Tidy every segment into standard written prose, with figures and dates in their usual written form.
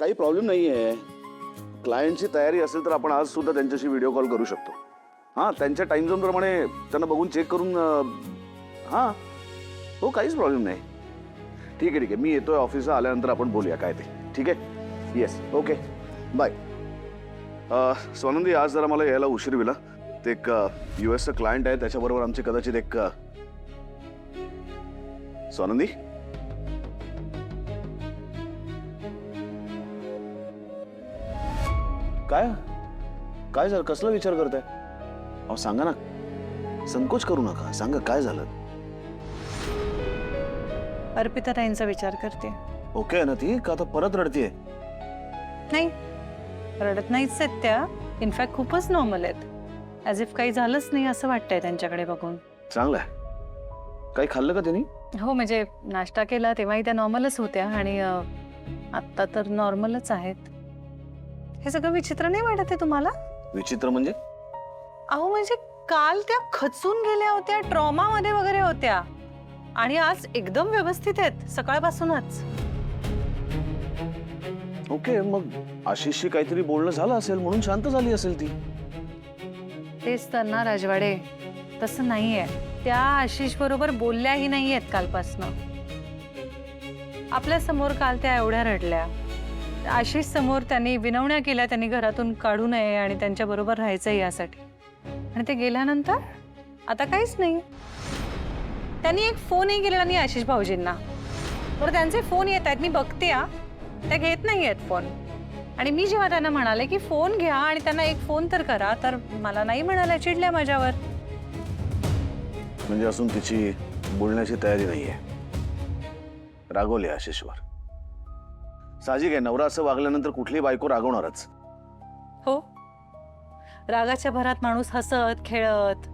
काही प्रॉब्लेम नाही आहे. क्लायंटची तयारी असेल तर आपण आज सुद्धा त्यांच्याशी व्हिडिओ कॉल करू शकतो. हां, त्यांच्या टाइम झोन प्रमाणे त्यांना बघून चेक करून हां, हो काहीच प्रॉब्लेम नाही. ठीक आहे. मी येतोय ऑफिसला, आल्यानंतर आपण बोलूया काय ते. ठीक आहे. Yes, okay, bye. स्वानंदी, आज जरा मला यायला उशीर होईल. ते एक US क्लायंट आहे, त्याच्याबरोबर आमची कदाचित एक स्वानंदी, काय काय झालं? कसला विचार करताय? अहो सांगा ना, संकोच करू नका, सांगा काय झालं. अर्पिता ताईंचा विचार करते. ओके आहे ना ती, का आता परत रडतीये? नाही, रडत नाहीच आहेत त्या. इनफॅक्ट खूपच नॉर्मल आहेत. ॲज इफ काही झालंच नाही असं वाटतंय त्यांच्याकडे बघून. चांगलं आहे. काही खाल्लं का त्यांनी? हो, म्हणजे नाश्ता केला तेव्हाही त्या नॉर्मलच होत्या आणि आत्ता तर नॉर्मलच आहेत. हे सगळं विचित्र नाही वाटत आहे तुम्हाला? विचित्र म्हणजे? अहो म्हणजे काल त्या खचून गेल्या होत्या, ट्रॉमामध्ये वगैरे होत्या आणि आज एकदम व्यवस्थित आहेत सकाळपासूनच. ओके, मग आशिषशी काहीतरी बोलणं झालं असेल म्हणून शांत झाली असेल ती. तेच तर ना राजवाडे, तसं नाहीये. त्या आशिष बरोबर बोलल्याही नाहीयेत कालपासनं. आपल्या समोर काल त्या एवढ्या रडल्या. आशिष समोर त्यांनी विनवण्या केल्या, त्यांनी घरातून काढू नये आणि त्यांच्या बरोबर राहायचं यासाठी. आणि ते गेल्यानंतर आता काहीच नाही. त्यांनी एक फोनही केलेला नाही आशिष भाऊजींना. बरं, त्यांचे फोन येत आहेत, मी बघते. त्या घेत नाही आहेत फोन. आणि मी जेव्हा त्यांना म्हणाले की फोन घ्या आणि त्यांना एक फोन तर करा, तर मला नाही म्हणाल्या, चिडल्या माझ्यावर. म्हणजे अजून तिची बोलण्याची तयारी नाहीये, रागवली आशिषवर. साहजिक आहे, नवरा असं वागल्यानंतर कुठली बायको रागवणारच. हो, रागाच्या भरात माणूस हसत खेळत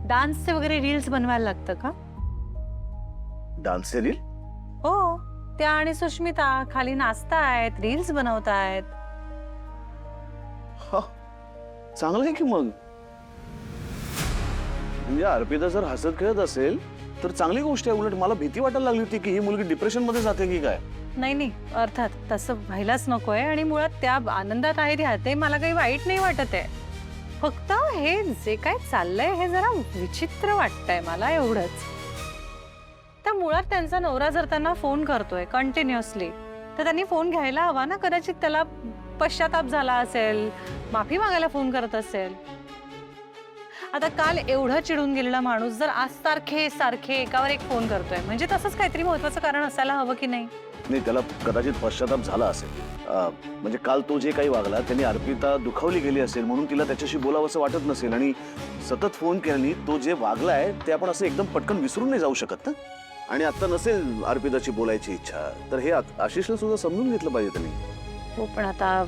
डान्सचे वगैरे रील्स बनवायला लागतं का? डान्सचे रील? हो, त्या आणि सुष्मिता खाली नाचतायत, रील्स बनवतायत. चांगलं आहे की मग. म्हणजे अर्पिता जर हसत खेळत असेल तर चांगली गोष्ट आहे. उलट मला भीती वाटायला लागली होती की ही मुलगी डिप्रेशन मध्ये जाते की काय. नाही, अर्थात तसं व्हायलाच नकोय. आणि मुळात त्या आनंदात आहेत ह्या, ते मला काही वाईट नाही वाटत आहे. फक्त हे जे काय चाललंय हे जरा विचित्र वाटतंय मला, एवढंच. तर मुळात त्यांचा नवरा जर त्यांना फोन करतोय कंटिन्युअसली, तर त्यांनी फोन घ्यायला हवा ना. कदाचित त्याला पश्चाताप झाला असेल, माफी मागायला फोन करत असेल. आता काल एवढं चिडून गेलेला माणूस जर आज सारखे एकावर एक फोन करतोय, म्हणजे तसंच काहीतरी महत्वाचं कारण असायला हवं की नाही? नाही, त्याला कदाचित पश्चाताप झाला असेल. म्हणजे काल तो जे काही वागला त्यांनी अर्पिता दुखावली गेली असेल म्हणून तिला त्याच्याशी बोलावंसं वाटत नसेल. आणि सतत फोन केल्याने तो जे वागलाय ते आपण असं एकदम पटकन विसरून नाही जाऊ शकत ना. आणि आता नसेल अर्पिताची बोलायची इच्छा, तर हे आशिषला सुद्धा समजून घेतलं पाहिजे त्यांनी. हो, पण आता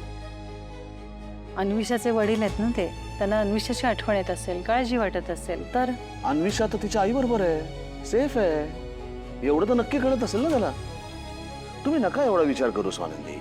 अन्विषाचे वडील आहेत ना, ते त्यांना अन्विषाची आठवण येत असेल, काळजी वाटत असेल तर. अन्विषा तर तिच्या आई बरोबर आहे, सेफ आहे, एवढं तर नक्की कळत असेल ना त्याला. तुम्ही नका एवढा विचार करू स्वानंदी.